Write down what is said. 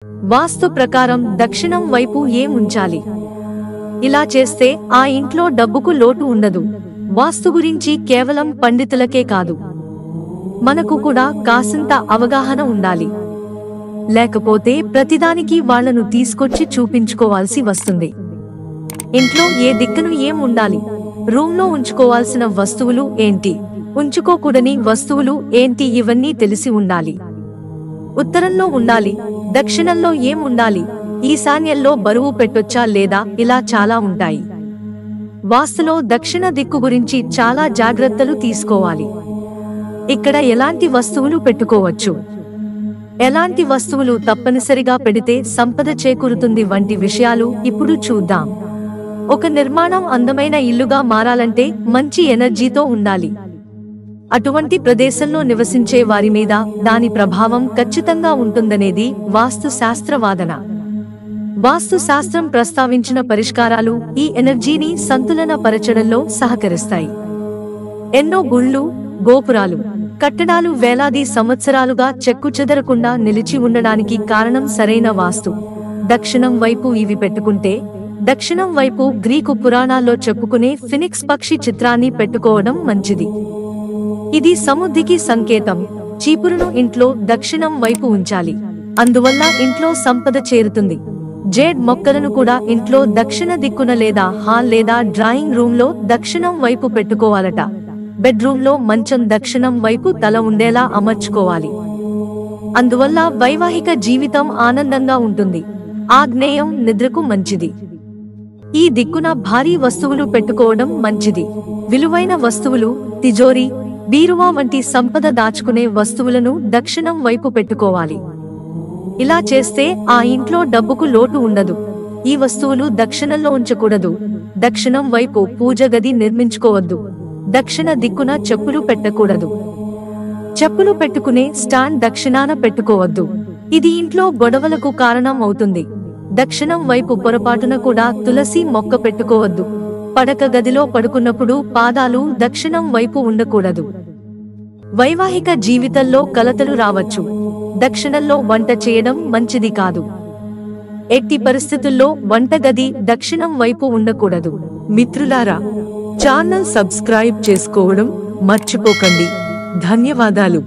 వాస్తు ప్రకారం దక్షిణం వైపు ఏం ఉంచాలి? ఇలా చేస్తే ఆ ఇంట్లో డబ్బుకు లోటు ఉండదు. వాస్తు గురించి కేవలం పండితులకే కాదు, మనకు కూడా కాసింత అవగాహన ఉండాలి. లేకపోతే ప్రతిదానికి వాళ్లను తీసుకొచ్చి చూపించుకోవాల్సి వస్తుంది. ఇంట్లో ఏ దిక్కును ఏం ఉండాలి, రూమ్లో ఉంచుకోవాల్సిన వస్తువులు ఏంటి, ఉంచుకోకూడని వస్తువులు ఏంటి, ఇవన్నీ తెలిసి ఉండాలి. ఉత్తరంలో ఉండాలి, దక్షిణంలో ఏం ఉండాలి, ఈశాన్యంలో బరువు పెట్టొచ్చా లేదా, ఇలా చాలా ఉంటాయి. వాస్తులో దక్షిణ దిక్కు గురించి చాలా జాగ్రత్తలు తీసుకోవాలి. ఇక్కడ ఎలాంటి వస్తువులు పెట్టుకోవచ్చు, ఎలాంటి వస్తువులు తప్పనిసరిగా పెడితే సంపద చేకూరుతుంది వంటి విషయాలు ఇప్పుడు చూద్దాం. ఒక నిర్మాణం అందమైన ఇల్లుగా మారాలంటే మంచి ఎనర్జీతో ఉండాలి. అటువంటి ప్రదేశంలో నివసించే వారి మీద దాని ప్రభావం ఖచ్చితంగా ఉంటుందనేది వాస్తు శాస్త్ర వాదన. వాస్తు శాస్త్రం ప్రస్తావించిన పరిష్కారాలు ఈ ఎనర్జీని సంతులన పరచడంలో సహకరిస్తాయి. ఎన్నో గుళ్ళు, గోపురాలు, కట్టడాలు వేలాది సంవత్సరాలుగా చెక్కుచెదరకుండా నిలిచి ఉండడానికి కారణం సరైన వాస్తు. దక్షిణం వైపు ఇవి పెట్టుకుంటే, దక్షిణం వైపు గ్రీకు పురాణాల్లో చెప్పుకునే ఫినిక్స్ పక్షి చిత్రాన్ని పెట్టుకోవడం మంచిది. ఇది సమృద్ధికి సంకేతం. చీపురును ఇంట్లో దక్షిణం వైపు ఉంచాలి, అందువల్ల ఇంట్లో సంపద చేరుతుంది. జేడ్ మొక్కలను కూడా ఇంట్లో దక్షిణ దిక్కున లేదా హాల్ లేదా డ్రాయింగ్ రూమ్ లో దక్షిణం వైపు పెట్టుకోవాలట. బెడ్రూమ్ లో మంచం దక్షిణం వైపు తల ఉండేలా అమర్చుకోవాలి. అందువల్ల వైవాహిక జీవితం ఆనందంగా ఉంటుంది. ఆగ్నేయం నిద్రకు మంచిది. ఈ దిక్కున భారీ వస్తువులు పెట్టుకోవడం మంచిది. విలువైన వస్తువులు, తిజోరీ, బీరువా వంటి సంపద దాచుకునే వస్తువులను దక్షిణం వైపు పెట్టుకోవాలి. ఇలా చేస్తే ఆ ఇంట్లో డబ్బుకు లోటు ఉండదు. ఈ వస్తువులు దక్షిణంలో ఉంచకూడదు. దక్షిణం వైపు పూజ గది నిర్మించుకోవద్దు. దక్షిణ దిక్కున చెప్పులు పెట్టకూడదు. చెప్పులు పెట్టుకునే స్టాండ్ దక్షిణాన పెట్టుకోవద్దు. ఇది ఇంట్లో గొడవలకు కారణం అవుతుంది. దక్షిణం వైపు పొరపాటున కూడా తులసి మొక్క పెట్టుకోవద్దు. పడక గదిలో పడుకున్నప్పుడు పాదాలు దక్షిణం వైపు ఉండకూడదు. వైవాహిక జీవితంలో కలతలు రావచ్చు. దక్షిణంలో వంట చేయడం మంచిది కాదు. ఎట్టి పరిస్థితుల్లో వంటగది దక్షిణం వైపు ఉండకూడదు. మిత్రులారా, ఛానల్ సబ్స్క్రైబ్ చేసుకోవడం మర్చిపోకండి. ధన్యవాదాలు.